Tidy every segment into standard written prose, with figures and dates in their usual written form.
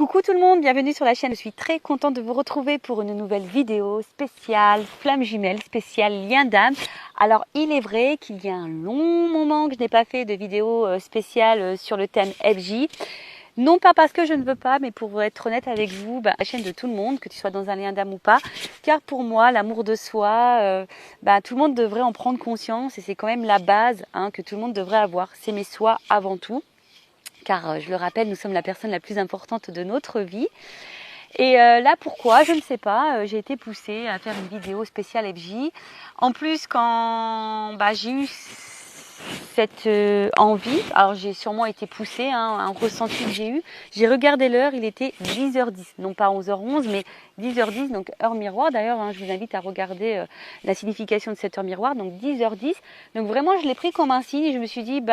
Coucou tout le monde, bienvenue sur la chaîne. Je suis très contente de vous retrouver pour une nouvelle vidéo spéciale flamme jumelle, spéciale lien d'âme. Alors il est vrai qu'il y a un long moment que je n'ai pas fait de vidéo spéciale sur le thème FJ. Non pas parce que je ne veux pas, mais pour être honnête avec vous, la chaîne de tout le monde, que tu sois dans un lien d'âme ou pas, car pour moi, l'amour de soi, tout le monde devrait en prendre conscience et c'est quand même la base que tout le monde devrait avoir. S'aimer soi avant tout. Car je le rappelle, nous sommes la personne la plus importante de notre vie. Et là, pourquoi? Je ne sais pas. J'ai été poussée à faire une vidéo spéciale FJ. En plus, quand j'ai eu cette envie, alors j'ai sûrement été poussée, un ressenti que j'ai regardé l'heure, il était 10h10, non pas 11h11, mais 10h10, donc heure miroir. D'ailleurs, je vous invite à regarder la signification de cette heure miroir, donc 10h10. Donc vraiment, je l'ai pris comme un signe et je me suis dit,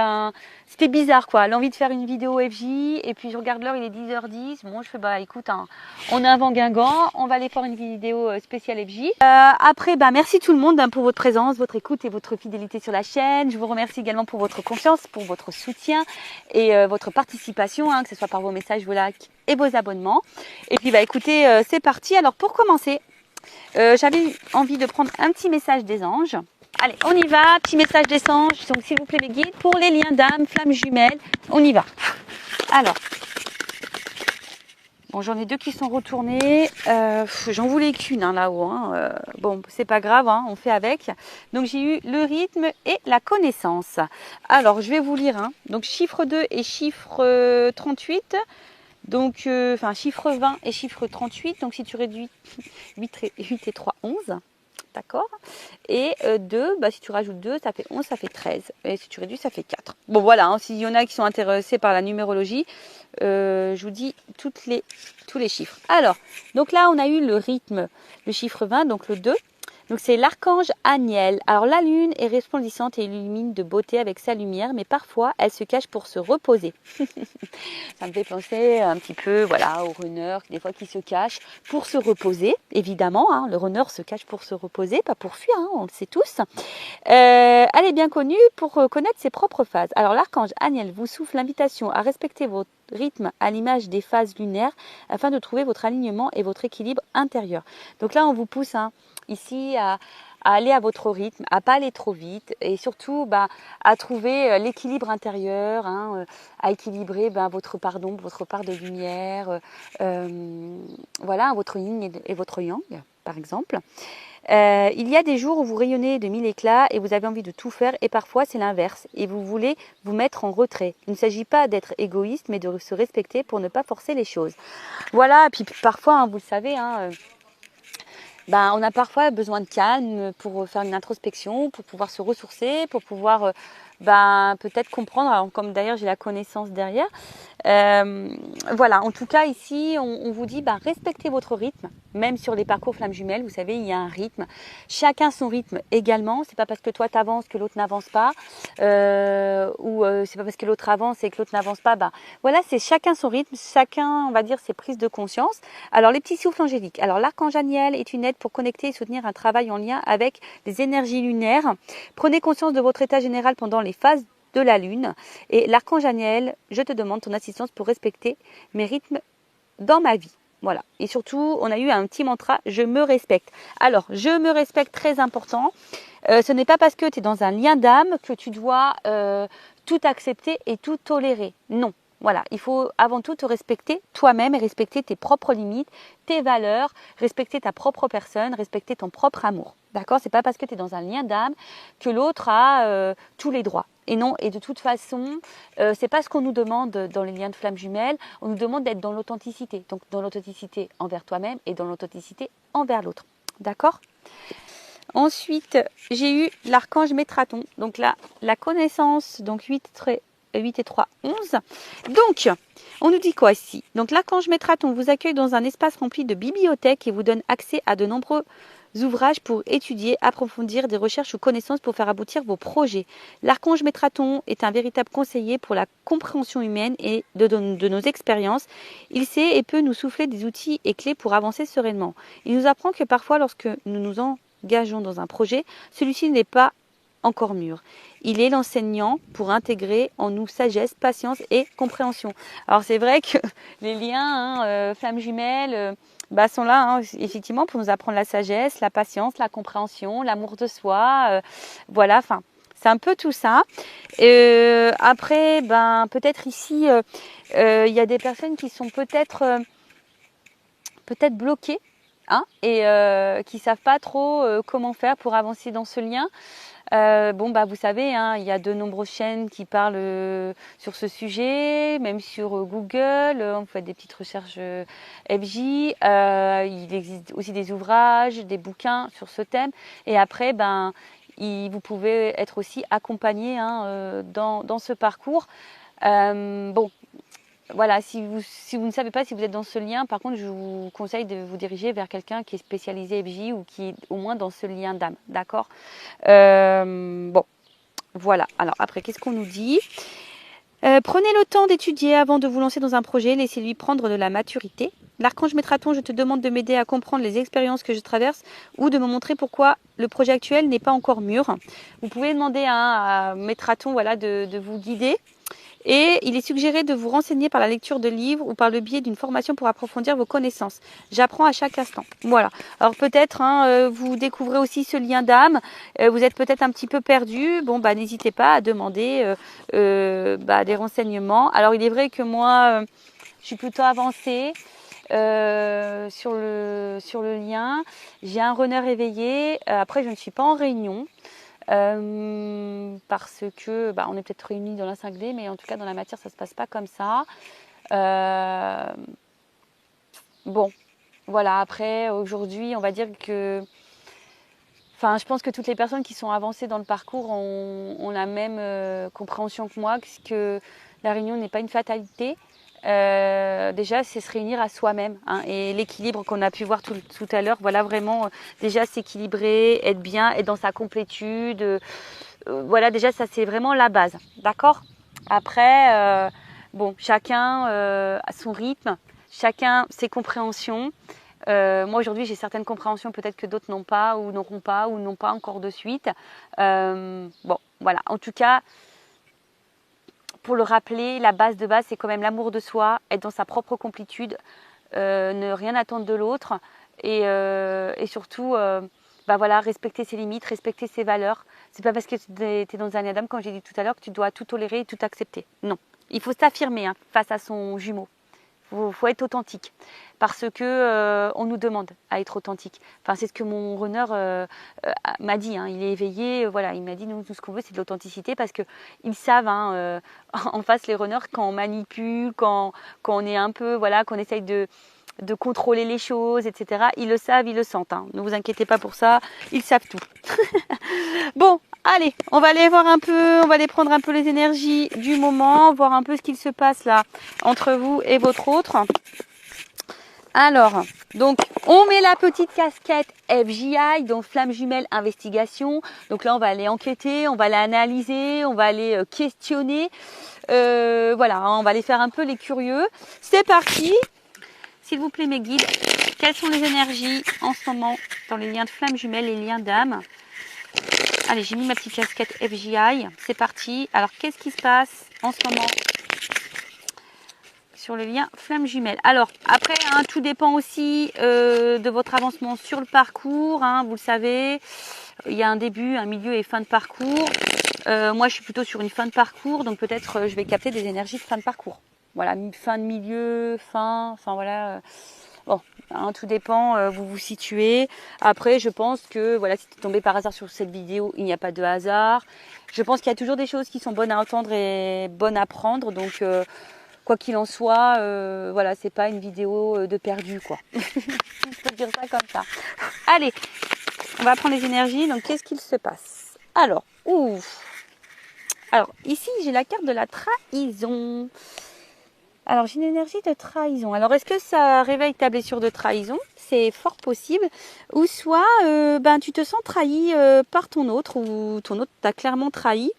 c'était bizarre quoi, l'envie de faire une vidéo FJ, et puis je regarde l'heure, il est 10h10. Bon, je fais, écoute, on a un vent guingant, on va aller faire une vidéo spéciale FJ. Après, merci tout le monde pour votre présence, votre écoute et votre fidélité sur la chaîne. Je vous remercie également pour votre confiance, pour votre soutien et votre participation, que ce soit par vos messages, vos likes et vos abonnements. Et puis écoutez, c'est parti. Alors pour commencer, j'avais envie de prendre un petit message des anges. Allez, on y va, petit message des anges. Donc s'il vous plaît mes guides, pour les liens d'âme, flammes jumelles, on y va. Alors, bon, j'en ai deux qui sont retournés. J'en voulais qu'une là-haut. Bon, c'est pas grave, on fait avec. Donc j'ai eu le rythme et la connaissance. Alors, je vais vous lire. Donc chiffre 2 et chiffre 38. Donc, chiffre 20 et chiffre 38. Donc si tu réduis 8 et 3, 11. D'accord. Et 2, si tu rajoutes 2, ça fait 11, ça fait 13. Et si tu réduis, ça fait 4. Bon, voilà, s'il y en a qui sont intéressés par la numérologie, je vous dis tous les chiffres. Alors, donc là, on a eu le rythme, le chiffre 20, donc le 2. Donc c'est l'archange Aniel. Alors la lune est resplendissante et illumine de beauté avec sa lumière, mais parfois elle se cache pour se reposer. Ça me fait penser un petit peu au runner, des fois qui se cache pour se reposer, évidemment. Le runner se cache pour se reposer, pas pour fuir, on le sait tous. Elle est bien connue pour connaître ses propres phases. Alors l'archange Aniel vous souffle l'invitation à respecter votre rythme à l'image des phases lunaires afin de trouver votre alignement et votre équilibre intérieur. Donc là, on vous pousse ici à aller à votre rythme, à pas aller trop vite et surtout à trouver l'équilibre intérieur, à équilibrer votre part d'ombre, votre part de lumière, votre yin et votre yang par exemple. Il y a des jours où vous rayonnez de mille éclats et vous avez envie de tout faire et parfois c'est l'inverse et vous voulez vous mettre en retrait. Il ne s'agit pas d'être égoïste mais de se respecter pour ne pas forcer les choses. Voilà, et puis parfois vous le savez, on a parfois besoin de calme pour faire une introspection, pour pouvoir se ressourcer, pour pouvoir peut-être comprendre, alors, comme d'ailleurs j'ai la connaissance derrière. En tout cas ici on vous dit respectez votre rythme, même sur les parcours flammes jumelles, vous savez il y a un rythme, chacun son rythme également, c'est pas parce que toi t'avances que l'autre n'avance pas, ou c'est pas parce que l'autre avance et que l'autre n'avance pas, c'est chacun son rythme, chacun on va dire ses prises de conscience. Alors les petits souffles angéliques, alors l'archange Aniel est une aide pour connecter et soutenir un travail en lien avec les énergies lunaires. Prenez conscience de votre état général pendant les phases de la lune et l'archange Aniel, je te demande ton assistance pour respecter mes rythmes dans ma vie. Voilà. Et surtout, on a eu un petit mantra, je me respecte. Alors, je me respecte, très important. Ce n'est pas parce que tu es dans un lien d'âme que tu dois tout accepter et tout tolérer. Non. Voilà, il faut avant tout te respecter toi-même et respecter tes propres limites, tes valeurs, respecter ta propre personne, respecter ton propre amour. D'accord? C'est pas parce que tu es dans un lien d'âme que l'autre a tous les droits. Et non, et de toute façon, c'est pas ce qu'on nous demande dans les liens de flammes jumelles. On nous demande d'être dans l'authenticité. Donc dans l'authenticité envers toi-même et dans l'authenticité envers l'autre. D'accord? Ensuite, j'ai eu l'archange Métraton. Donc là, la connaissance, donc 8 et 3, 11. Donc, on nous dit quoi ici? Donc l'archange Métraton vous accueille dans un espace rempli de bibliothèques et vous donne accès à de nombreux ouvrages pour étudier, approfondir des recherches ou connaissances pour faire aboutir vos projets. L'archange Métraton est un véritable conseiller pour la compréhension humaine et de nos expériences. Il sait et peut nous souffler des outils et clés pour avancer sereinement. Il nous apprend que parfois, lorsque nous nous engageons dans un projet, celui-ci n'est pas encore mûr. Il est l'enseignant pour intégrer en nous sagesse, patience et compréhension. Alors c'est vrai que les liens, flammes jumelles, sont là, hein, effectivement, pour nous apprendre la sagesse, la patience, la compréhension, l'amour de soi. Voilà, enfin, c'est un peu tout ça. Après, peut-être ici, il y a des personnes qui sont peut-être bloquées, hein, et qui savent pas trop comment faire pour avancer dans ce lien. Vous savez, hein, il y a de nombreuses chaînes qui parlent sur ce sujet, même sur Google, on fait des petites recherches FJ, il existe aussi des ouvrages, des bouquins sur ce thème, et après, vous pouvez être aussi accompagné, hein, dans ce parcours. Voilà, si vous ne savez pas si vous êtes dans ce lien, par contre, je vous conseille de vous diriger vers quelqu'un qui est spécialisé FJ ou qui est au moins dans ce lien d'âme, d'accord? Voilà. Alors après, qu'est-ce qu'on nous dit? Prenez le temps d'étudier avant de vous lancer dans un projet, laissez-lui prendre de la maturité. L'archange Métraton, je te demande de m'aider à comprendre les expériences que je traverse ou de me montrer pourquoi le projet actuel n'est pas encore mûr. Vous pouvez demander à Métraton, voilà, de vous guider. Et il est suggéré de vous renseigner par la lecture de livres ou par le biais d'une formation pour approfondir vos connaissances. J'apprends à chaque instant. Voilà. Alors peut-être, hein, vous découvrez aussi ce lien d'âme. Vous êtes peut-être un petit peu perdu. N'hésitez pas à demander des renseignements. Alors il est vrai que moi, je suis plutôt avancée sur le lien. J'ai un runner éveillé. Après, je ne suis pas en réunion. Parce que on est peut-être réunis dans la 5D, mais en tout cas dans la matière ça se passe pas comme ça. Voilà, après aujourd'hui on va dire que je pense que toutes les personnes qui sont avancées dans le parcours ont la même compréhension que moi, que la réunion n'est pas une fatalité. Déjà c'est se réunir à soi-même, hein, et l'équilibre qu'on a pu voir tout à l'heure, voilà, vraiment déjà s'équilibrer, être bien, être dans sa complétude, voilà, déjà ça c'est vraiment la base, d'accord? Après chacun a son rythme, chacun ses compréhensions. Moi aujourd'hui j'ai certaines compréhensions peut-être que d'autres n'ont pas ou n'auront pas ou n'ont pas encore de suite. Voilà, en tout cas pour le rappeler, la base de base, c'est quand même l'amour de soi, être dans sa propre complétude, ne rien attendre de l'autre et surtout, respecter ses limites, respecter ses valeurs. C'est pas parce que tu es dans un lien d'âme, comme j'ai dit tout à l'heure, que tu dois tout tolérer et tout accepter. Non, il faut s'affirmer, hein, face à son jumeau. Faut être authentique parce que on nous demande à être authentique. Enfin, c'est ce que mon runner m'a dit, hein. Il est éveillé, voilà, il m'a dit nous tout ce qu'on veut c'est de l'authenticité parce que ils savent, hein, en face les runners quand on manipule, quand on est un peu, voilà, qu'on essaye de contrôler les choses, etc. Ils le savent, ils le sentent, hein. Ne vous inquiétez pas pour ça, ils savent tout. Bon, allez, on va aller voir un peu, on va aller prendre un peu les énergies du moment, voir un peu ce qu'il se passe là entre vous et votre autre. Alors, donc, on met la petite casquette FJI, donc flamme jumelle investigation. Donc là, on va aller enquêter, on va aller analyser, on va aller questionner. Voilà, hein, on va aller faire un peu les curieux. C'est parti. S'il vous plaît, mes guides, quelles sont les énergies en ce moment dans les liens de flamme jumelle, les liens d'âme? Allez, j'ai mis ma petite casquette FJI. C'est parti. Alors, qu'est-ce qui se passe en ce moment sur le lien flamme jumelle? Alors, après, hein, tout dépend aussi de votre avancement sur le parcours. Hein, vous le savez, il y a un début, un milieu et fin de parcours. Moi, je suis plutôt sur une fin de parcours. Donc, peut-être je vais capter des énergies de fin de parcours. Voilà, fin de milieu, enfin voilà. Bon, hein, tout dépend, vous vous situez. Après, je pense que, voilà, si tu es tombé par hasard sur cette vidéo, il n'y a pas de hasard. Je pense qu'il y a toujours des choses qui sont bonnes à entendre et bonnes à prendre. Donc, quoi qu'il en soit, voilà, c'est pas une vidéo de perdu, quoi. Je peux dire ça comme ça. Allez, on va prendre les énergies. Donc, qu'est-ce qu'il se passe? Alors, Alors, ici, j'ai la carte de la trahison. Alors, j'ai une énergie de trahison. Alors, est-ce que ça réveille ta blessure de trahison? C'est fort possible. Ou soit, tu te sens trahi par ton autre, ou ton autre t'a clairement trahi.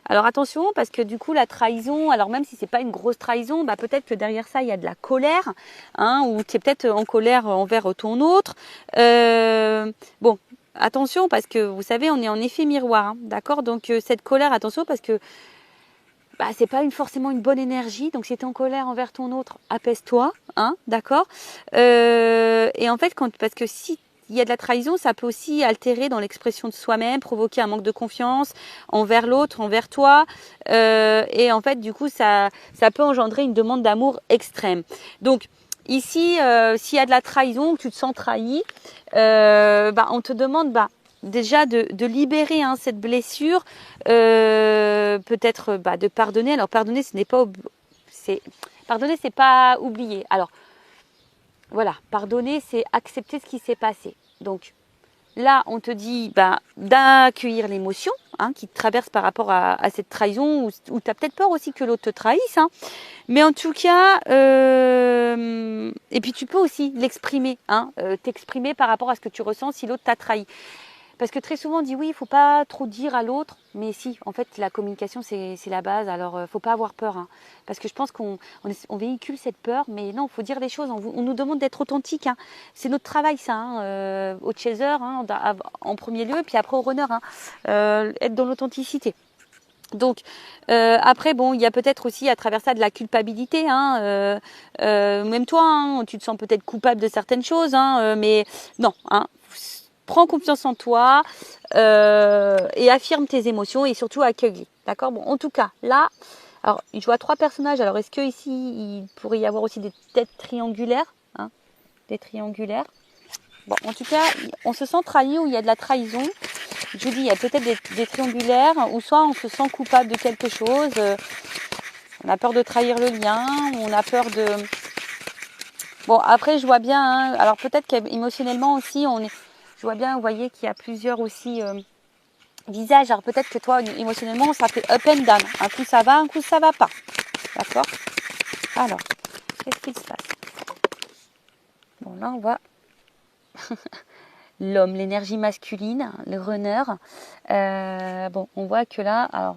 Alors attention, parce que du coup la trahison, alors même si c'est pas une grosse trahison, bah peut-être que derrière ça il y a de la colère, hein, ou tu es peut-être en colère envers ton autre. Bon, attention parce que vous savez on est en effet miroir, hein, d'accord. Donc cette colère, attention parce que bah, c'est pas forcément une bonne énergie. Donc si tu es en colère envers ton autre, apaise-toi, hein, d'accord. Et en fait parce que si il y a de la trahison, ça peut aussi altérer dans l'expression de soi-même, provoquer un manque de confiance envers l'autre, envers toi. Et en fait, du coup, ça peut engendrer une demande d'amour extrême. Donc, ici, s'il y a de la trahison, que tu te sens trahi, bah, on te demande déjà de libérer cette blessure, peut-être de pardonner. Alors, pardonner, pardonner, c'est pas oublier. Alors, voilà, pardonner, c'est accepter ce qui s'est passé. Donc là, on te dit d'accueillir l'émotion qui te traverse par rapport à cette trahison, ou tu as peut-être peur aussi que l'autre te trahisse. Mais en tout cas, et puis tu peux aussi l'exprimer, t'exprimer par rapport à ce que tu ressens si l'autre t'a trahi. Parce que très souvent on dit oui, il ne faut pas trop dire à l'autre, mais si, en fait la communication c'est la base, alors faut pas avoir peur. Parce que je pense qu'on véhicule cette peur, mais non, il faut dire les choses, on nous demande d'être authentique. C'est notre travail ça, au chaser en premier lieu, puis après au runner, être dans l'authenticité. Donc après bon, il y a peut-être aussi à travers ça de la culpabilité, même toi, tu te sens peut-être coupable de certaines choses, mais non, prends confiance en toi et affirme tes émotions et surtout accueille. D'accord. Bon, en tout cas, là, alors je vois 3 personnages. Alors, est-ce que ici, il pourrait y avoir aussi des têtes triangulaires, des triangulaires. Bon, en tout cas, on se sent trahi ou il y a de la trahison. Je vous dis, il y a peut-être des triangulaires ou soit on se sent coupable de quelque chose. On a peur de trahir le lien, on a peur de... Bon, après, je vois bien, alors peut-être qu'émotionnellement aussi, je vois bien, vous voyez qu'il y a plusieurs aussi visages. Alors peut-être que toi, émotionnellement, ça fait up and down. Un coup ça va, un coup ça va pas. D'accord. Alors, qu'est-ce qu'il se passe? Bon, là, on voit l'homme, l'énergie masculine, le runner. Bon, on voit que là, alors,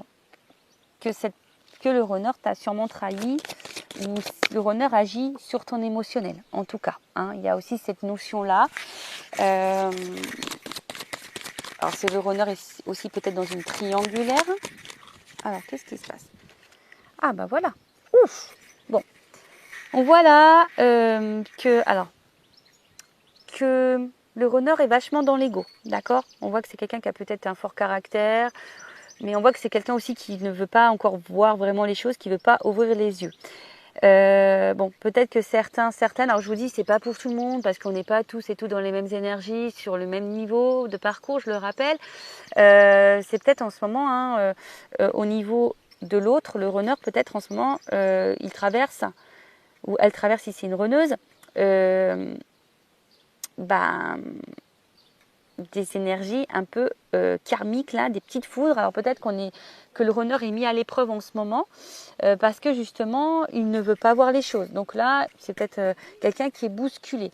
que le runner t'a sûrement trahi, ou le runner agit sur ton émotionnel, en tout cas. Il y a aussi cette notion-là. Alors, c'est le runner aussi peut-être dans une triangulaire. Alors, qu'est-ce qui se passe? Ah, bah voilà. Ouf. Bon. On voit là que le runner est vachement dans l'ego. D'accord? On voit que c'est quelqu'un qui a peut-être un fort caractère. Mais on voit que c'est quelqu'un aussi qui ne veut pas encore voir vraiment les choses, qui ne veut pas ouvrir les yeux. Bon, peut-être que certaines, alors je vous dis, c'est pas pour tout le monde, parce qu'on n'est pas tous et toutes dans les mêmes énergies, sur le même niveau de parcours, je le rappelle. C'est peut-être en ce moment, au niveau de l'autre, le runner, peut-être en ce moment, il traverse, ou elle traverse, si c'est une runneuse, des énergies un peu karmiques, là, des petites foudres. Alors peut-être que le runner est mis à l'épreuve en ce moment parce que justement il ne veut pas voir les choses. Donc là c'est peut-être quelqu'un qui est bousculé.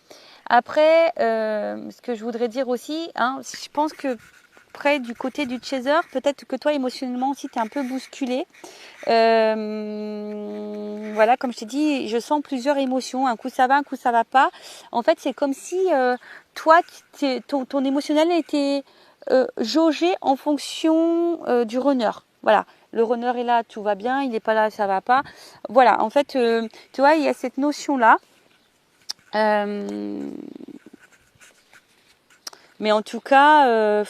Après ce que je voudrais dire aussi, je pense que près du côté du chaser, peut-être que toi émotionnellement aussi tu es un peu bousculé. Voilà, comme je t'ai dit, je sens plusieurs émotions. Un coup ça va, un coup ça va pas. En fait, c'est comme si toi, ton émotionnel était jaugé en fonction du runner. Voilà, le runner est là, tout va bien. Il n'est pas là, ça va pas. Voilà, en fait, tu vois, il y a cette notion-là. Mais en tout cas,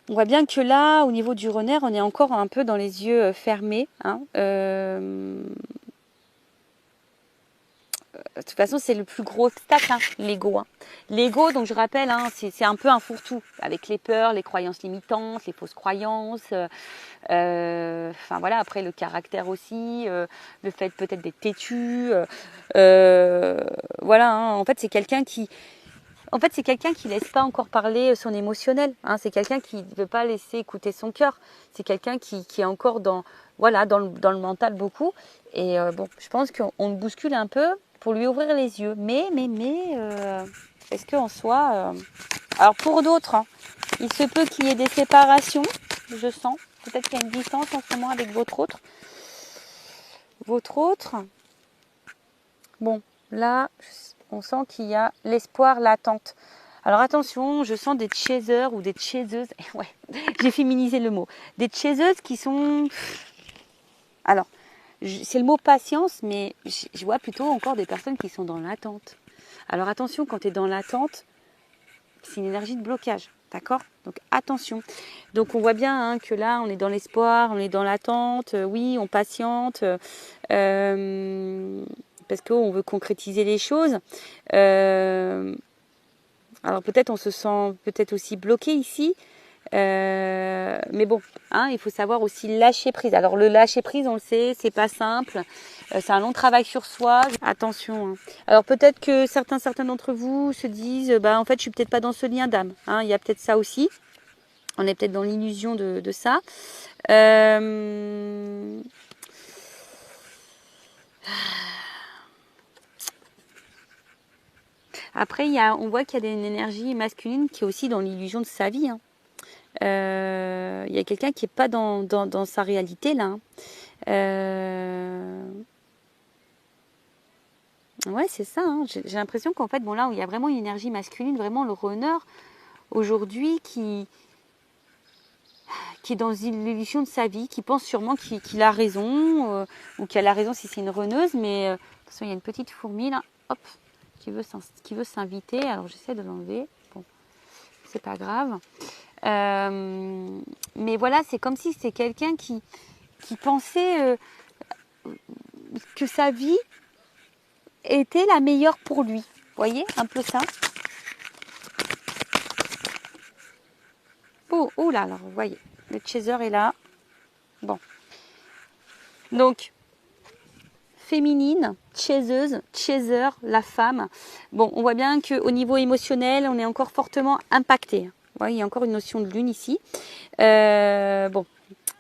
on voit bien que là, au niveau du runner, on est encore un peu dans les yeux fermés. De toute façon, c'est le plus gros obstacle, l'ego. L'ego, donc je rappelle, c'est un peu un fourre-tout, avec les peurs, les croyances limitantes, les fausses croyances. Voilà, après le caractère aussi, le fait peut-être d'être têtu. Voilà, en fait, c'est quelqu'un qui... laisse pas encore parler son émotionnel. C'est quelqu'un qui ne veut pas laisser écouter son cœur. C'est quelqu'un qui est encore dans le mental beaucoup. Et je pense qu'on le bouscule un peu pour lui ouvrir les yeux. Mais est-ce qu'en soi... Alors pour d'autres, il se peut qu'il y ait des séparations, je sens. Peut-être qu'il y a une distance en ce moment avec votre autre. Votre autre. Bon, là, on sent qu'il y a l'espoir, l'attente. Alors attention, je sens des chasers ou des chaseuses. Ouais, j'ai féminisé le mot. Des chaseuses qui sont... Alors, c'est le mot patience, mais je vois plutôt encore des personnes qui sont dans l'attente. Alors attention, quand tu es dans l'attente, c'est une énergie de blocage. D'accord? Donc attention. Donc on voit bien hein, que là, on est dans l'espoir, on est dans l'attente. Oui, on patiente. Parce qu'on veut concrétiser les choses. Alors peut-être on se sent peut-être aussi bloqué ici. Mais bon, hein, il faut savoir aussi lâcher prise. Alors le lâcher prise, on le sait, c'est pas simple. C'est un long travail sur soi. Attention. Hein. Alors peut-être que certains d'entre vous se disent, bah en fait, je suis peut-être pas dans ce lien d'âme. Hein. Il y a peut-être ça aussi. On est peut-être dans l'illusion de ça. Après, on voit qu'il y a une énergie masculine qui est aussi dans l'illusion de sa vie. Hein. Il y a quelqu'un qui n'est pas dans sa réalité là. Ouais, c'est ça. Hein. J'ai l'impression qu'en fait, bon là, où il y a vraiment une énergie masculine, vraiment le runner aujourd'hui qui est dans l'illusion de sa vie, qui pense sûrement qu'il a raison, ou qu'il a la raison si c'est une runneuse, mais attention, il y a une petite fourmi là, hop, qui veut s'inviter. Alors j'essaie de l'enlever. Bon, c'est pas grave. Mais voilà, c'est comme si c'était quelqu'un qui pensait que sa vie était la meilleure pour lui. Vous voyez, un peu ça. Oh là, alors, vous voyez, le chaser est là. Bon. Donc, féminine, chaiseuse, chaser, la femme. Bon, on voit bien qu'au niveau émotionnel, on est encore fortement impacté. Vous voyez, il y a encore une notion de lune ici. Bon,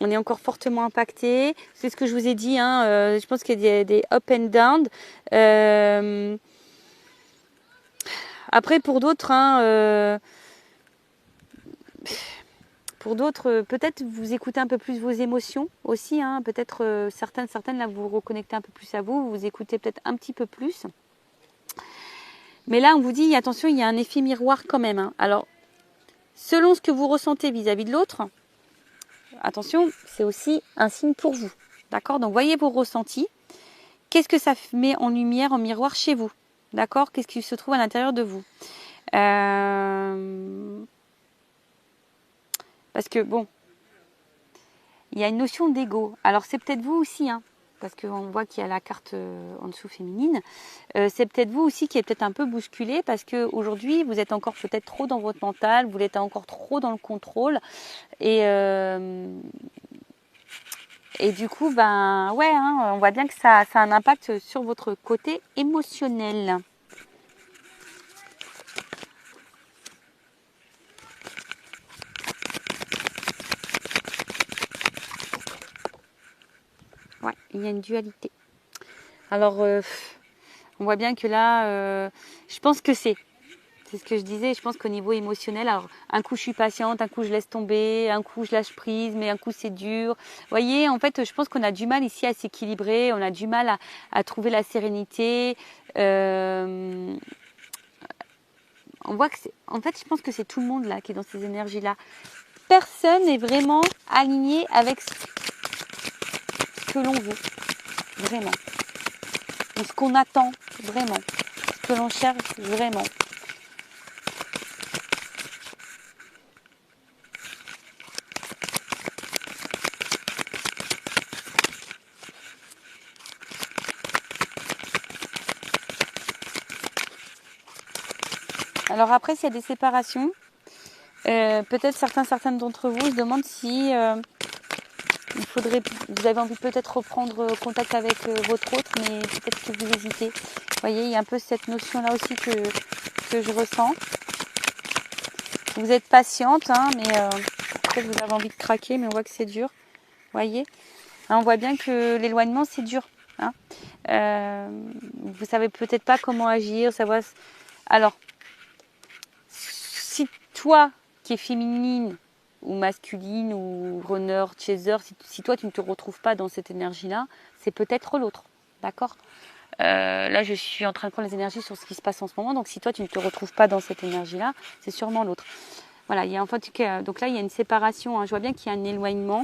on est encore fortement impacté. C'est ce que je vous ai dit. Hein, je pense qu'il y a des up and down. Après, pour d'autres, hein, peut-être vous écoutez un peu plus vos émotions aussi. Hein, peut-être certaines, là, vous vous reconnectez un peu plus à vous. Vous écoutez peut-être un petit peu plus. Mais là, on vous dit, attention, il y a un effet miroir quand même. Hein. Alors, selon ce que vous ressentez vis-à-vis de l'autre, attention, c'est aussi un signe pour vous. D'accord? Donc, voyez vos ressentis. Qu'est-ce que ça met en lumière, en miroir chez vous? D'accord? Qu'est-ce qui se trouve à l'intérieur de vous? Parce que, bon, il y a une notion d'ego. Alors, c'est peut-être vous aussi, hein, parce qu'on voit qu'il y a la carte en dessous féminine. C'est peut-être vous aussi qui est peut-être un peu bousculé, parce qu'aujourd'hui, vous êtes encore peut-être trop dans votre mental, vous êtes encore trop dans le contrôle. Et du coup, ben ouais, hein, on voit bien que ça a un impact sur votre côté émotionnel. Ouais, il y a une dualité. Alors, on voit bien que là, je pense que c'est ce que je disais, je pense qu'au niveau émotionnel, alors un coup je suis patiente, un coup je laisse tomber, un coup je lâche prise, mais un coup c'est dur. Vous voyez, en fait, je pense qu'on a du mal ici à s'équilibrer, on a du mal à trouver la sérénité. On voit que en fait, je pense que c'est tout le monde là qui est dans ces énergies-là. Personne n'est vraiment aligné avec ce que l'on veut, vraiment. Ou ce qu'on attend, vraiment. Ce que l'on cherche, vraiment. Alors après, s'il y a des séparations, peut-être certaines d'entre vous se demandent si vous avez envie de peut-être reprendre contact avec votre autre, mais peut-être que vous hésitez. Vous voyez, il y a un peu cette notion-là aussi que je ressens. Vous êtes patiente, hein, mais peut-être vous avez envie de craquer, mais on voit que c'est dur. Vous voyez, hein, on voit bien que l'éloignement, c'est dur. Hein. Vous savez peut-être pas comment agir, savoir. Alors, si toi qui es féminine, ou masculine ou runner, chaser, si toi tu ne te retrouves pas dans cette énergie-là, c'est peut-être l'autre, d'accord? Là, je suis en train de prendre les énergies sur ce qui se passe en ce moment, donc si toi tu ne te retrouves pas dans cette énergie-là, c'est sûrement l'autre. Voilà, il y a enfin, donc là il y a une séparation, hein. Je vois bien qu'il y a un éloignement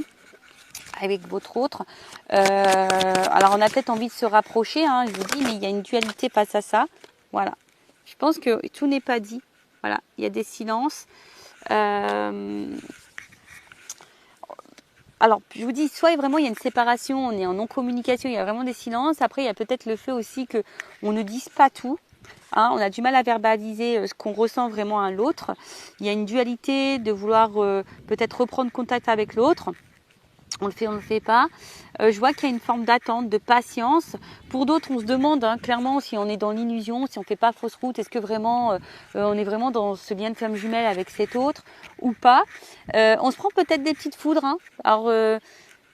avec votre autre. Alors on a peut-être envie de se rapprocher, hein, je vous dis, mais il y a une dualité face à ça. Voilà. Je pense que tout n'est pas dit. Voilà, il y a des silences. Alors, je vous dis, soit vraiment il y a une séparation, on est en non-communication, il y a vraiment des silences. Après, il y a peut-être le fait aussi qu'on ne dise pas tout. Hein, on a du mal à verbaliser ce qu'on ressent vraiment à l'autre. Il y a une dualité de vouloir peut-être reprendre contact avec l'autre. On le fait, on ne le fait pas. Je vois qu'il y a une forme d'attente, de patience. Pour d'autres, on se demande clairement si on est dans l'illusion, si on ne fait pas fausse route, est-ce que vraiment on est vraiment dans ce lien de flamme jumelle avec cet autre ou pas. On se prend peut-être des petites foudres. Hein. Alors,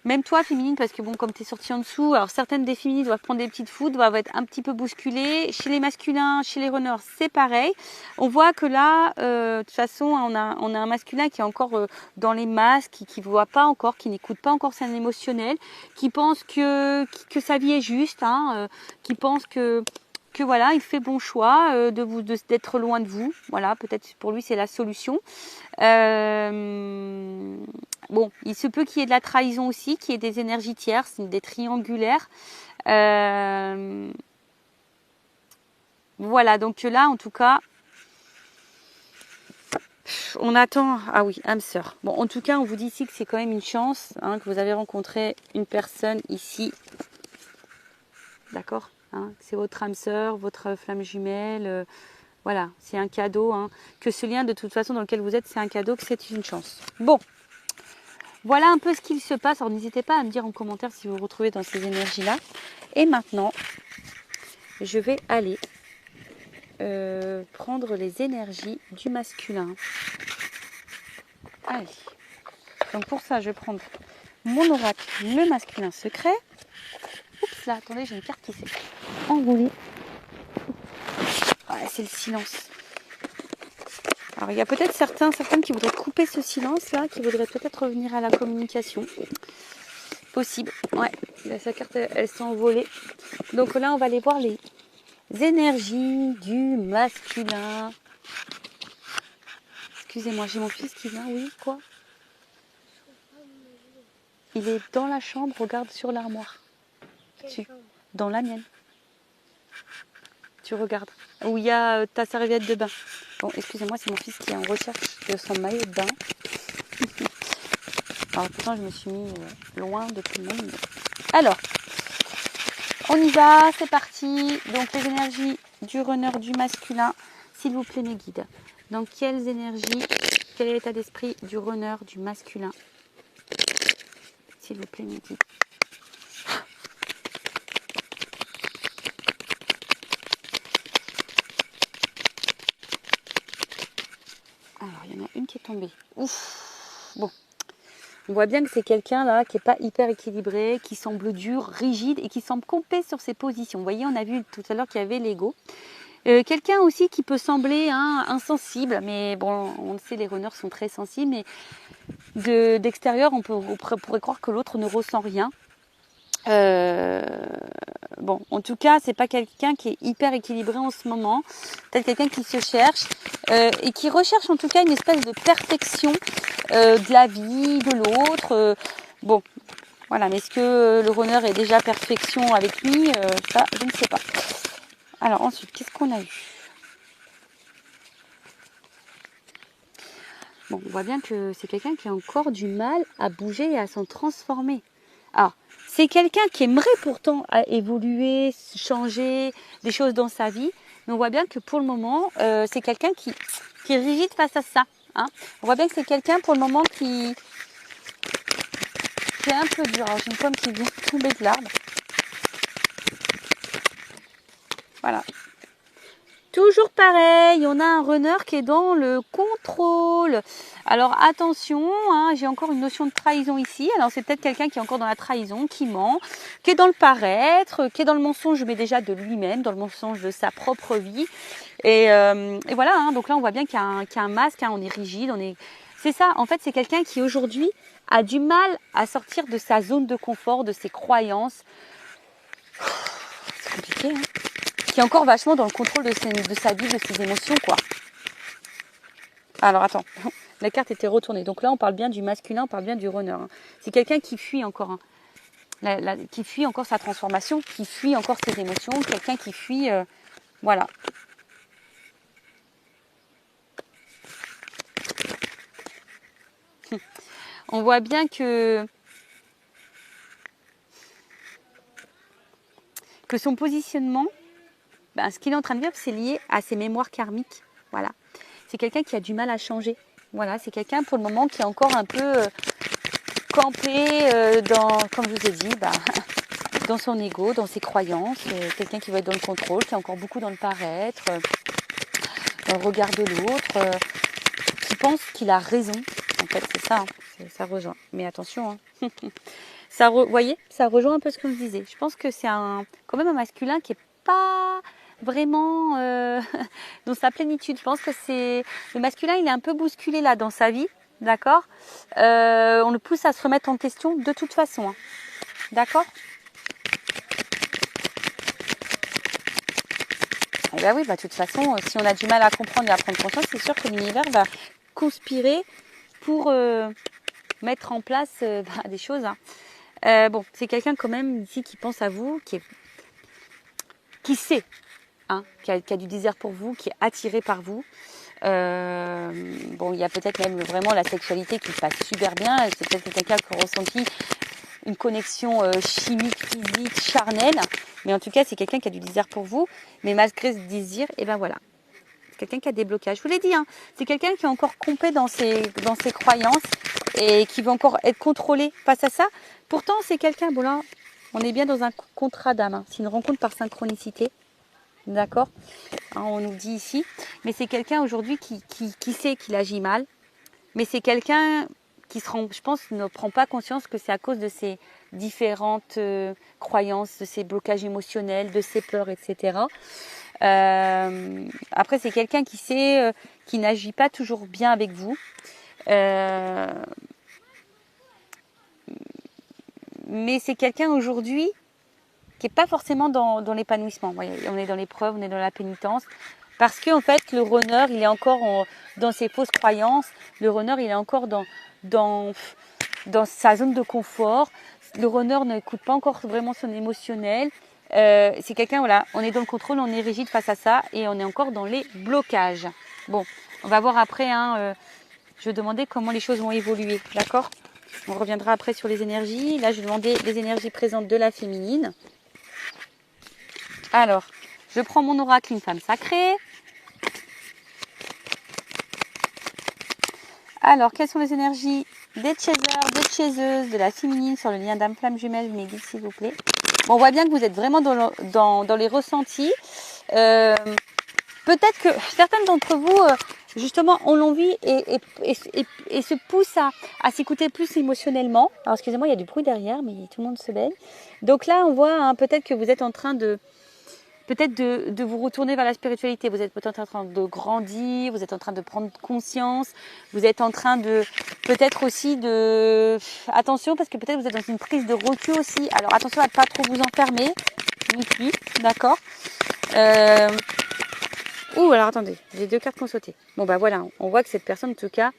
même toi, féminine, parce que bon, comme tu es sortie en dessous, alors certaines des féminines doivent prendre des petites foudres, doivent être un petit peu bousculées. Chez les masculins, chez les runners, c'est pareil. On voit que là, de toute façon, on a un masculin qui est encore dans les masques, qui ne voit pas encore, qui n'écoute pas encore son émotionnel, qui pense que sa vie est juste, hein, qui pense que voilà, il fait bon choix d'être loin de vous. Voilà, peut-être pour lui c'est la solution. Bon, il se peut qu'il y ait de la trahison aussi, qu'il y ait des énergies tierces, des triangulaires. Voilà, donc là en tout cas, on attend. Ah oui, âme sœur. Bon, en tout cas, on vous dit ici que c'est quand même une chance, hein, que vous avez rencontré une personne ici. D'accord, hein, c'est votre âme sœur, votre flamme jumelle. Voilà, c'est un cadeau. Hein, que ce lien, de toute façon, dans lequel vous êtes, c'est un cadeau, que c'est une chance. Bon, voilà un peu ce qu'il se passe. Alors, n'hésitez pas à me dire en commentaire si vous vous retrouvez dans ces énergies-là. Et maintenant, je vais aller prendre les énergies du masculin. Allez. Donc, pour ça, je vais prendre mon oracle, le masculin secret. Oups, là, attendez, j'ai une carte qui s'est enroulée. Ah, c'est le silence. Alors, il y a peut-être certaines qui voudraient couper ce silence-là, qui voudraient peut-être revenir à la communication. Possible. Ouais, là, sa carte, elle s'est envolée. Donc là, on va aller voir les énergies du masculin. Excusez-moi, j'ai mon fils qui vient. Oui, quoi? Il est dans la chambre, regarde sur l'armoire. Dans la mienne. Tu regardes. Où il y a ta serviette de bain. Bon, excusez-moi, c'est mon fils qui est en recherche de son maillot de bain. Alors pourtant, je me suis mis loin de tout le monde. Alors, on y va, c'est parti. Donc les énergies du runner, du masculin. S'il vous plaît, mes guides. Dans quelles énergies, quel est l'état d'esprit du runner, du masculin? S'il vous plaît, mes guides. Alors, il y en a une qui est tombée. Ouf. Bon. On voit bien que c'est quelqu'un là qui n'est pas hyper équilibré, qui semble dur, rigide et qui semble camper sur ses positions. Vous voyez, on a vu tout à l'heure qu'il y avait l'ego. Quelqu'un aussi qui peut sembler insensible, mais bon, on le sait, les runners sont très sensibles, mais d'extérieur, on pourrait croire que l'autre ne ressent rien. Bon, en tout cas, c'est pas quelqu'un qui est hyper équilibré en ce moment. Peut-être quelqu'un qui se cherche et qui recherche en tout cas une espèce de perfection de la vie, de l'autre. Bon, voilà. Mais est-ce que le runner est déjà perfection avec lui? Ça, je ne sais pas. Alors ensuite, qu'est-ce qu'on a eu? Bon, on voit bien que c'est quelqu'un qui a encore du mal à bouger et à s'en transformer. Alors, c'est quelqu'un qui aimerait pourtant évoluer, changer des choses dans sa vie, mais on voit bien que pour le moment, c'est quelqu'un qui est rigide face à ça. Hein. On voit bien que c'est quelqu'un pour le moment qui est un peu dur. Alors, j'ai une pomme qui vient tomber de l'arbre. Voilà. Toujours pareil, on a un runner qui est dans le contrôle. Alors attention, hein, j'ai encore une notion de trahison ici. Alors c'est peut-être quelqu'un qui est encore dans la trahison, qui ment, qui est dans le paraître, qui est dans le mensonge, mais déjà de lui-même, dans le mensonge de sa propre vie. Et voilà, hein, donc là on voit bien qu'il y a un masque, hein, on est rigide, C'est ça, en fait, c'est quelqu'un qui aujourd'hui a du mal à sortir de sa zone de confort, de ses croyances. C'est compliqué, hein. Qui est encore vachement dans le contrôle de sa vie, de ses émotions, quoi. Alors, attends, la carte était retournée. Donc là, on parle bien du masculin, on parle bien du runner. Hein. C'est quelqu'un qui fuit encore, hein. Qui fuit encore sa transformation, qui fuit encore ses émotions, quelqu'un qui fuit... voilà. On voit bien que son positionnement, ben, ce qu'il est en train de vivre, c'est lié à ses mémoires karmiques. Voilà. C'est quelqu'un qui a du mal à changer. Voilà, c'est quelqu'un pour le moment qui est encore un peu campé dans, comme je vous ai dit, bah, dans son ego, dans ses croyances. Quelqu'un qui va être dans le contrôle, qui est encore beaucoup dans le paraître, dans le regard de l'autre, qui pense qu'il a raison. En fait, c'est ça, hein, ça rejoint. Mais attention, hein. Vous voyez, ça rejoint un peu ce que je disais. Je pense que c'est quand même un masculin qui n'est pas vraiment dans sa plénitude. Je pense que le masculin, il est un peu bousculé là dans sa vie, d'accord. On le pousse à se remettre en question de toute façon, hein. D'accord. Et bien oui, de toute façon, si on a du mal à comprendre et à prendre conscience, c'est sûr que l'univers va conspirer pour mettre en place des choses, hein. Bon, c'est quelqu'un quand même ici qui pense à vous, qui sait, hein, qui a du désir pour vous, qui est attiré par vous. Bon, il y a peut-être même vraiment la sexualité qui passe super bien. C'est peut-être quelqu'un qui a ressenti une connexion chimique, physique, charnelle. Mais en tout cas, c'est quelqu'un qui a du désir pour vous. Mais malgré ce désir, et ben voilà. C'est quelqu'un qui a des blocages. Je vous l'ai dit, hein, c'est quelqu'un qui est encore complet dans ses croyances et qui veut encore être contrôlé face à ça. Pourtant, c'est quelqu'un, bon là, on est bien dans un contrat d'âme. Hein. C'est une rencontre par synchronicité. D'accord, hein, on nous dit ici. Mais c'est quelqu'un aujourd'hui qui sait qu'il agit mal. Mais c'est quelqu'un qui, je pense, ne prend pas conscience que c'est à cause de ses différentes croyances, de ses blocages émotionnels, de ses peurs, etc. Après, c'est quelqu'un qui sait, qui n'agit pas toujours bien avec vous. Mais c'est quelqu'un aujourd'hui qui n'est pas forcément dans l'épanouissement. On est dans l'épreuve, on est dans la pénitence. Parce qu'en fait, le runner, il est encore dans ses fausses croyances. Le runner, il est encore dans sa zone de confort. Le runner n'écoute pas encore vraiment son émotionnel. C'est quelqu'un, voilà, on est dans le contrôle, on est rigide face à ça et on est encore dans les blocages. Bon, on va voir après, hein, je vais demander comment les choses vont évoluer, d'accord ? On reviendra après sur les énergies. Là, je vais demander les énergies présentes de la féminine. Alors, je prends mon oracle, une femme sacrée. Alors, quelles sont les énergies des chasers, des chaseuses, de la féminine sur le lien d'âme flamme jumelle, vous m'aidez s'il vous plaît. Bon, on voit bien que vous êtes vraiment dans les ressentis. Peut-être que certaines d'entre vous, justement, ont l'envie et se poussent à s'écouter plus émotionnellement. Alors, excusez-moi, il y a du bruit derrière, mais tout le monde se baigne. Donc là, on voit hein, peut-être que vous êtes en train de vous retourner vers la spiritualité. Vous êtes peut-être en train de grandir, vous êtes en train de prendre conscience, vous êtes en train de peut-être aussi de... Attention, parce que peut-être vous êtes dans une prise de recul aussi. Alors attention à ne pas trop vous enfermer, non plus, d'accord. Ouh, alors attendez, j'ai 2 cartes qui ont sauté. Bon bah voilà, on voit que cette personne, en tout cas,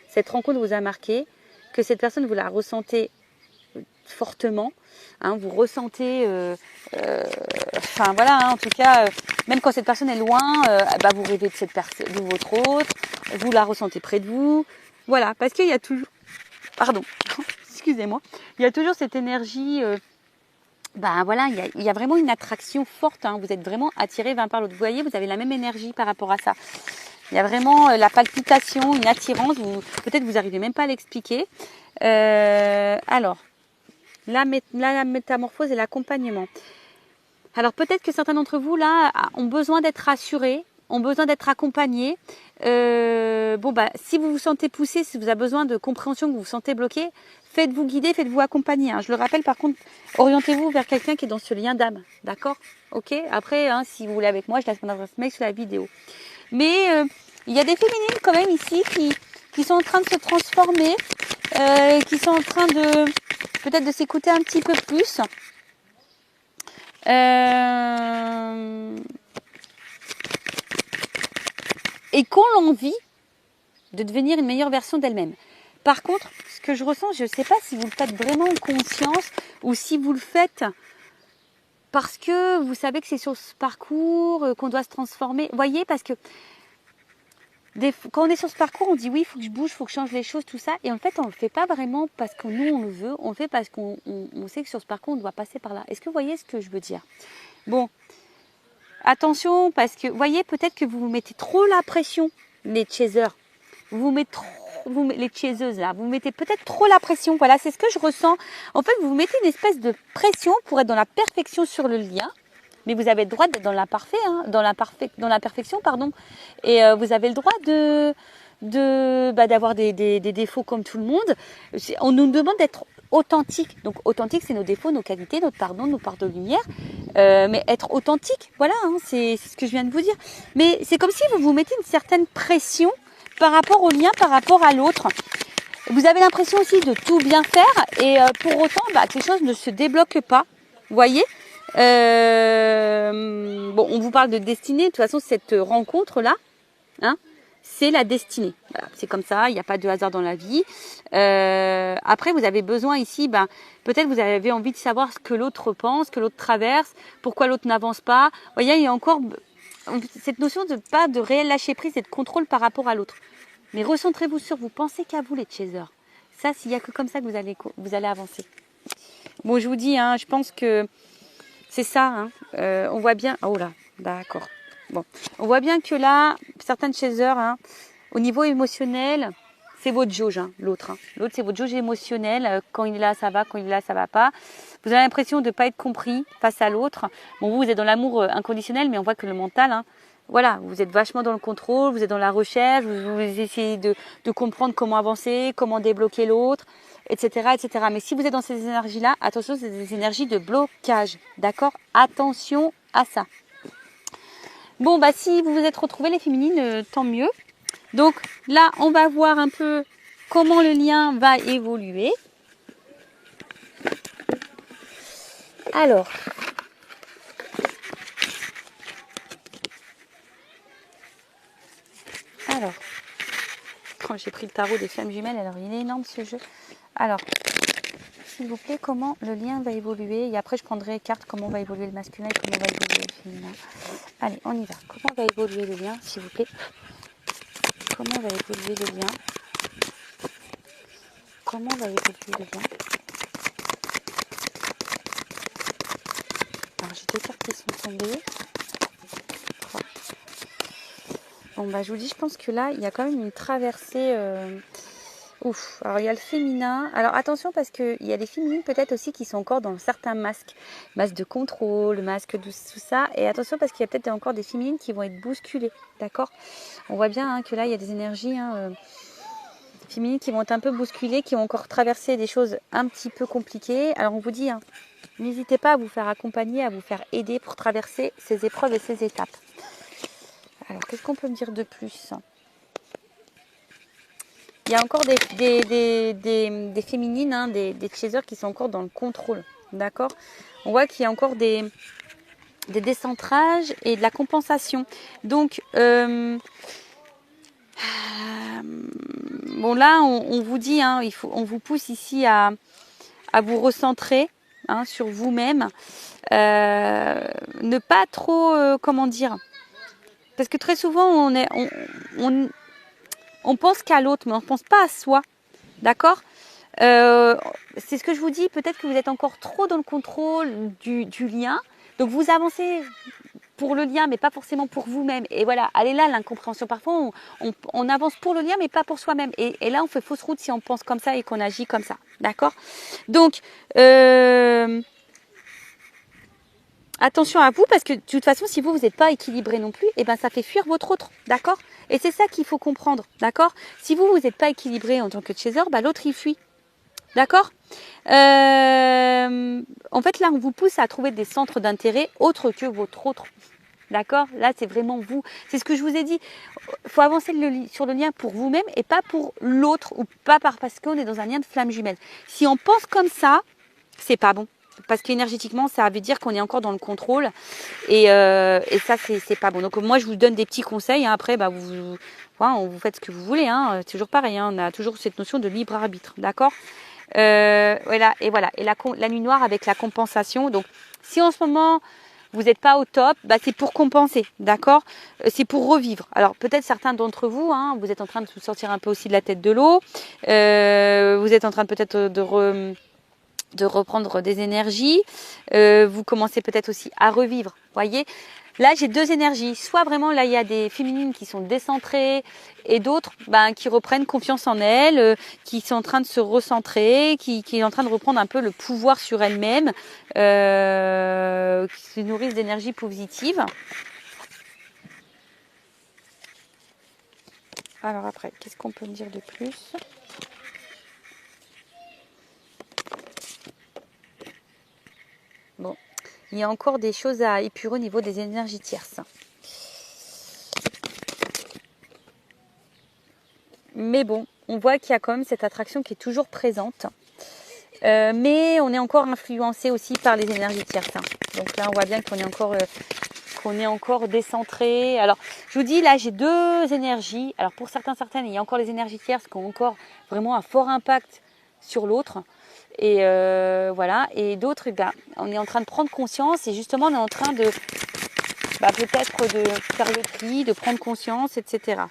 cette rencontre vous a marqué, que cette personne, vous la ressentez fortement, hein, vous ressentez, enfin voilà, hein, en tout cas, même quand cette personne est loin, vous rêvez de cette personne, de votre autre, vous la ressentez près de vous, voilà, parce qu'il y a toujours, pardon, excusez-moi, il y a toujours cette énergie, voilà, il y a vraiment une attraction forte, hein, vous êtes vraiment attiré l'un par l'autre, vous voyez, vous avez la même énergie par rapport à ça. Il y a vraiment la palpitation, une attirance, peut-être vous n'arrivez même pas à l'expliquer. Alors, la métamorphose et l'accompagnement. Alors peut-être que certains d'entre vous là ont besoin d'être rassurés, ont besoin d'être accompagnés. Si vous vous sentez poussé, si vous avez besoin de compréhension, que vous vous sentez bloqué, faites-vous guider, faites-vous accompagner. Hein. Je le rappelle par contre, orientez-vous vers quelqu'un qui est dans ce lien d'âme, d'accord ? Ok. Après, hein, si vous voulez avec moi, je laisse mon adresse mail sur la vidéo. Mais il y a des féminines quand même ici qui sont en train de se transformer, qui sont en train de peut-être de s'écouter un petit peu plus. Et qu'on l'envie de devenir une meilleure version d'elle-même. Par contre, ce que je ressens, je ne sais pas si vous le faites vraiment en conscience ou si vous le faites parce que vous savez que c'est sur ce parcours qu'on doit se transformer. Vous voyez, parce que quand on est sur ce parcours, on dit oui, il faut que je bouge, il faut que je change les choses, tout ça. Et en fait, on ne le fait pas vraiment parce que nous, on le veut. On le fait parce qu'on sait que sur ce parcours, on doit passer par là. Est-ce que vous voyez ce que je veux dire? Bon, attention, parce que, vous voyez, peut-être que vous vous mettez trop la pression, les chasers. Les chaseuses là, vous mettez peut-être trop la pression. Voilà, c'est ce que je ressens. En fait, vous mettez une espèce de pression pour être dans la perfection sur le lien. Mais vous avez le droit d'être dans l'imparfait, hein, dans la perfection, pardon. Et vous avez le droit d'avoir des défauts comme tout le monde. On nous demande d'être authentique. Donc authentique, c'est nos défauts, nos qualités, notre pardon, nos parts de lumière. Mais être authentique, voilà, hein, c'est ce que je viens de vous dire. Mais c'est comme si vous vous mettez une certaine pression par rapport au lien, par rapport à l'autre. Vous avez l'impression aussi de tout bien faire et pour autant que les choses ne se débloquent pas. Vous voyez, bon, on vous parle de destinée. De toute façon, cette rencontre-là, hein, c'est la destinée. Voilà, c'est comme ça, il n'y a pas de hasard dans la vie. Après, vous avez besoin ici, peut-être vous avez envie de savoir ce que l'autre pense, que l'autre traverse, pourquoi l'autre n'avance pas. Vous voyez, il y a encore cette notion de pas de réel lâcher prise et de contrôle par rapport à l'autre. Mais recentrez-vous sur vous, pensez qu'à vous les chasers. Ça, s'il n'y a que comme ça que vous allez avancer. Bon, je vous dis, hein, je pense que c'est ça. Hein. On voit bien. Oh là, d'accord. Bon, on voit bien que là, certains chasers, hein, au niveau émotionnel, c'est votre jauge, hein, l'autre. Hein. L'autre, c'est votre jauge émotionnelle. Quand il est là, ça va. Quand il est là, ça va pas. Vous avez l'impression de ne pas être compris face à l'autre. Bon, vous êtes dans l'amour inconditionnel, mais on voit que le mental, hein, voilà, vous êtes vachement dans le contrôle, vous êtes dans la recherche, vous essayez de comprendre comment avancer, comment débloquer l'autre, etc., etc. Mais si vous êtes dans ces énergies-là, attention, c'est des énergies de blocage, d'accord? Attention à ça. Bon, si vous vous êtes retrouvés les féminines, tant mieux. Donc là, on va voir un peu comment le lien va évoluer. Alors, quand j'ai pris le tarot des flammes jumelles, alors il est énorme ce jeu. Alors, s'il vous plaît, comment le lien va évoluer? Et après, je prendrai carte comment va évoluer le masculin et comment va évoluer le féminin. Allez, on y va. Comment va évoluer le lien, s'il vous plaît? Comment va évoluer le lien? Comment va évoluer le lien? Alors, j'ai 2 cartes qui sont tombées. 3. Bon, je vous dis, je pense que là, il y a quand même une traversée. Ouf. Alors, il y a le féminin. Alors, attention, parce qu'il y a des féminines peut-être aussi qui sont encore dans certains masques. Masque de contrôle, masque de tout ça. Et attention, parce qu'il y a peut-être encore des féminines qui vont être bousculées. D'accord? On voit bien hein, que là, il y a des énergies féminines qui vont être un peu bousculées, qui vont encore traverser des choses un petit peu compliquées. Alors, on vous dit, hein, n'hésitez pas à vous faire accompagner, à vous faire aider pour traverser ces épreuves et ces étapes. Alors, qu'est-ce qu'on peut me dire de plus? Il y a encore des féminines, hein, des chasers qui sont encore dans le contrôle. D'accord? On voit qu'il y a encore des décentrages et de la compensation. Donc, bon là, on vous dit, hein, on vous pousse ici à vous recentrer hein, sur vous-même. Ne pas trop, comment dire? Parce que très souvent, on pense qu'à l'autre, mais on ne pense pas à soi. D'accord? C'est ce que je vous dis. Peut-être que vous êtes encore trop dans le contrôle du lien. Donc, vous avancez pour le lien, mais pas forcément pour vous-même. Et voilà, elle est là, l'incompréhension. Parfois, on avance pour le lien, mais pas pour soi-même. Et là, on fait fausse route si on pense comme ça et qu'on agit comme ça. D'accord? Donc, attention à vous, parce que de toute façon, si vous n'êtes pas équilibré non plus, et ça fait fuir votre autre, d'accord? Et c'est ça qu'il faut comprendre, d'accord? Si vous n'êtes pas équilibré en tant que chaser, l'autre il fuit, d'accord? En fait, là, on vous pousse à trouver des centres d'intérêt autres que votre autre, D'accord? Là, c'est vraiment vous. C'est ce que je vous ai dit. Il faut avancer sur le lien pour vous-même et pas pour l'autre ou pas parce qu'on est dans un lien de flamme jumelle. Si on pense comme ça, c'est pas bon. Parce qu'énergétiquement, ça veut dire qu'on est encore dans le contrôle. Et ça, c'est pas bon. Donc, moi, je vous donne des petits conseils. Hein. Après, vous faites ce que vous voulez. Hein. C'est toujours pareil. Hein. On a toujours cette notion de libre arbitre. D'accord? Voilà. Et la nuit noire avec la compensation. Donc, si en ce moment, vous n'êtes pas au top, c'est pour compenser. D'accord? C'est pour revivre. Alors, peut-être certains d'entre vous, hein, vous êtes en train de vous sortir un peu aussi de la tête de l'eau. Vous êtes en train peut-être de reprendre des énergies. Vous commencez peut-être aussi à revivre. Voyez, là j'ai deux énergies. Soit vraiment là il y a des féminines qui sont décentrées et d'autres qui reprennent confiance en elles, qui sont en train de se recentrer, qui est en train de reprendre un peu le pouvoir sur elles-mêmes, qui se nourrissent d'énergie positive. Alors après, qu'est-ce qu'on peut me dire de plus ? Bon, il y a encore des choses à épurer au niveau des énergies tierces. Mais bon, on voit qu'il y a quand même cette attraction qui est toujours présente. Mais on est encore influencé aussi par les énergies tierces. Donc là, on voit bien qu'on est encore décentré. Alors, je vous dis, là, j'ai deux énergies. Alors, pour certaines, il y a encore les énergies tierces qui ont encore vraiment un fort impact sur l'autre. Et voilà. Et d'autres, on est en train de prendre conscience. Et justement, on est en train de peut-être de faire le tri, de prendre conscience, etc.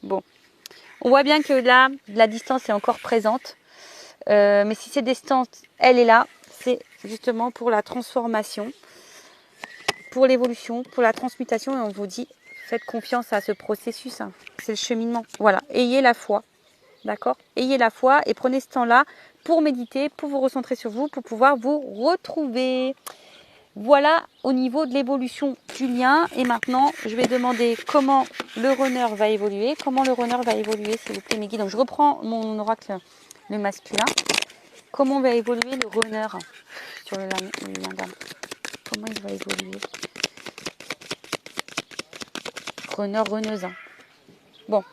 Bon. On voit bien que là, la distance est encore présente. Mais si cette distance, elle est là, c'est justement pour la transformation, pour l'évolution, pour la transmutation. Et on vous dit, faites confiance à ce processus. Hein. C'est le cheminement. Voilà. Ayez la foi. D'accord ? Ayez la foi et prenez ce temps-là pour méditer, pour vous recentrer sur vous, pour pouvoir vous retrouver. Voilà au niveau de l'évolution du lien. Et maintenant, je vais demander comment le runner va évoluer. Comment le runner va évoluer, s'il vous plaît, mes guides. Donc, je reprends mon oracle, le masculin. Comment va évoluer le runner sur le lien d'âme ? Comment il va évoluer ? Runner, runneuse. Bon.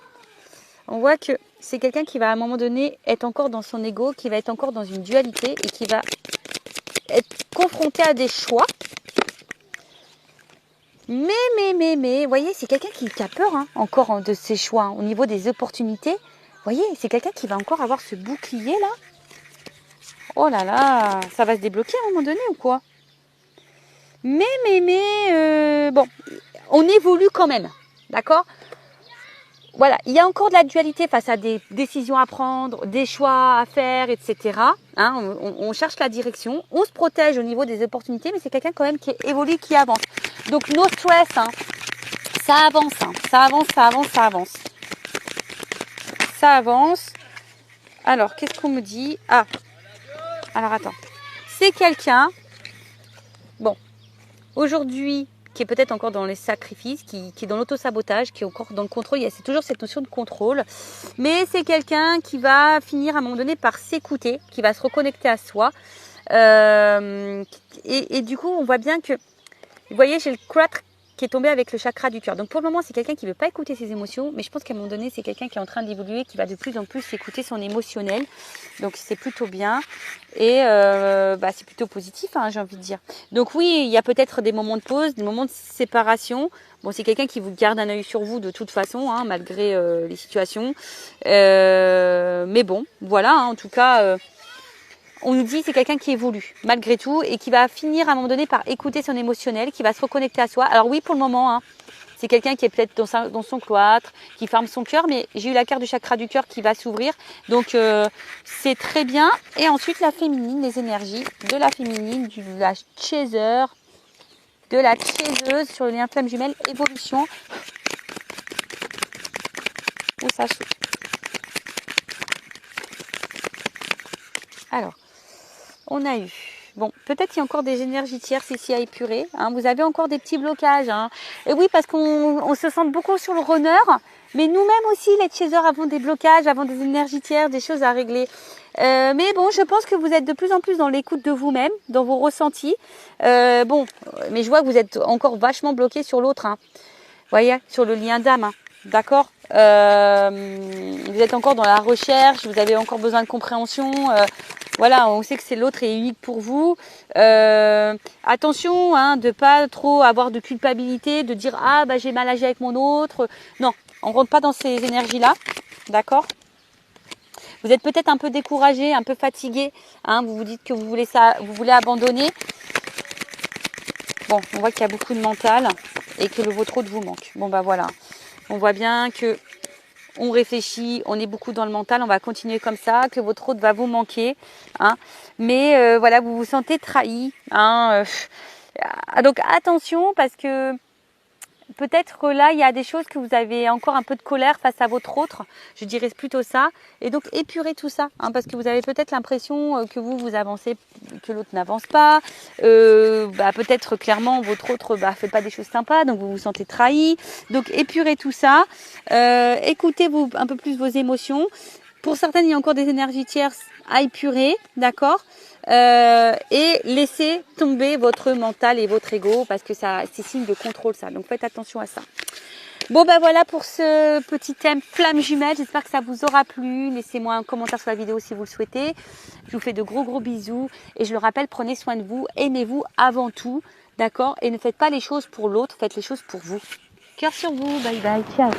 On voit que c'est quelqu'un qui va à un moment donné être encore dans son ego, qui va être encore dans une dualité et qui va être confronté à des choix. Mais, vous voyez, c'est quelqu'un qui a peur encore de ses choix. Hein, au niveau des opportunités, vous voyez, c'est quelqu'un qui va encore avoir ce bouclier là. Oh là là, ça va se débloquer à un moment donné ou quoi ? Mais, bon, on évolue quand même, d'accord ? Voilà, il y a encore de la dualité face à des décisions à prendre, des choix à faire, etc. Hein, on cherche la direction, on se protège au niveau des opportunités, mais c'est quelqu'un quand même qui évolue, qui avance. Donc, no stress, ça avance, ça avance. Ça avance. Alors, qu'est-ce qu'on me dit ? Ah, alors attends. C'est quelqu'un, bon, aujourd'hui, qui est peut-être encore dans les sacrifices, qui est dans l'auto-sabotage, qui est encore dans le contrôle. C'est toujours cette notion de contrôle. Mais c'est quelqu'un qui va finir à un moment donné par s'écouter, qui va se reconnecter à soi. Et du coup, on voit bien que, vous voyez, j'ai le 4 qui est tombé avec le chakra du cœur. Donc pour le moment, c'est quelqu'un qui ne veut pas écouter ses émotions, mais je pense qu'à un moment donné, c'est quelqu'un qui est en train d'évoluer, qui va de plus en plus écouter son émotionnel. Donc c'est plutôt bien et c'est plutôt positif, j'ai envie de dire. Donc oui, il y a peut-être des moments de pause, des moments de séparation. Bon, c'est quelqu'un qui vous garde un œil sur vous de toute façon, malgré les situations. Mais bon, voilà, en tout cas... on nous dit que c'est quelqu'un qui évolue malgré tout et qui va finir à un moment donné par écouter son émotionnel, qui va se reconnecter à soi. Alors oui, pour le moment, c'est quelqu'un qui est peut-être dans son cloître, qui ferme son cœur, mais j'ai eu la carte du chakra du cœur qui va s'ouvrir. Donc c'est très bien. Et ensuite la féminine, les énergies de la féminine, de la chaser, de la chaiseuse sur le lien flamme jumelle, évolution. Où ça s'ouvre. Alors. On a eu, bon, peut-être il y a encore des énergies tierces ici à épurer. Vous avez encore des petits blocages. Et oui, parce qu'on se sent beaucoup sur le runner. Mais nous-mêmes aussi, les chasers, avons des blocages, avons des énergies tierces, des choses à régler. Mais bon, je pense que vous êtes de plus en plus dans l'écoute de vous-même, dans vos ressentis. Bon, mais je vois que vous êtes encore vachement bloqué sur l'autre. Hein. Vous voyez, sur le lien d'âme. Hein. D'accord. Vous êtes encore dans la recherche, vous avez encore besoin de compréhension. Voilà, on sait que c'est l'autre est unique pour vous. Attention, hein, de pas trop avoir de culpabilité, de dire ah bah j'ai mal agi avec mon autre. Non, on rentre pas dans ces énergies-là, d'accord. Vous êtes peut-être un peu découragé, un peu fatigué. Hein, vous vous dites que vous voulez abandonner. Bon, on voit qu'il y a beaucoup de mental et que votre autre vous manque. Bon bah voilà, on voit bien que on réfléchit, on est beaucoup dans le mental, on va continuer comme ça, que votre autre va vous manquer, hein. Mais voilà, vous vous sentez trahi, hein. Donc attention parce que peut-être là il y a des choses que vous avez encore un peu de colère face à votre autre, je dirais plutôt ça, et donc épurez tout ça, hein, parce que vous avez peut-être l'impression que vous avancez, que l'autre n'avance pas, peut-être clairement votre autre fait pas des choses sympas, donc vous vous sentez trahi, donc épurez tout ça, écoutez un peu plus vos émotions. Pour certaines il y a encore des énergies tierces à épurer, d'accord. Et laissez tomber votre mental et votre ego parce que ça c'est signe de contrôle ça, donc faites attention à ça. Bon ben voilà pour ce petit thème flamme jumelle, j'espère que ça vous aura plu, laissez-moi un commentaire sur la vidéo si vous le souhaitez, je vous fais de gros bisous et je le rappelle, prenez soin de vous, aimez-vous avant tout, d'accord, et ne faites pas les choses pour l'autre, faites les choses pour vous. Cœur sur vous, bye bye, ciao.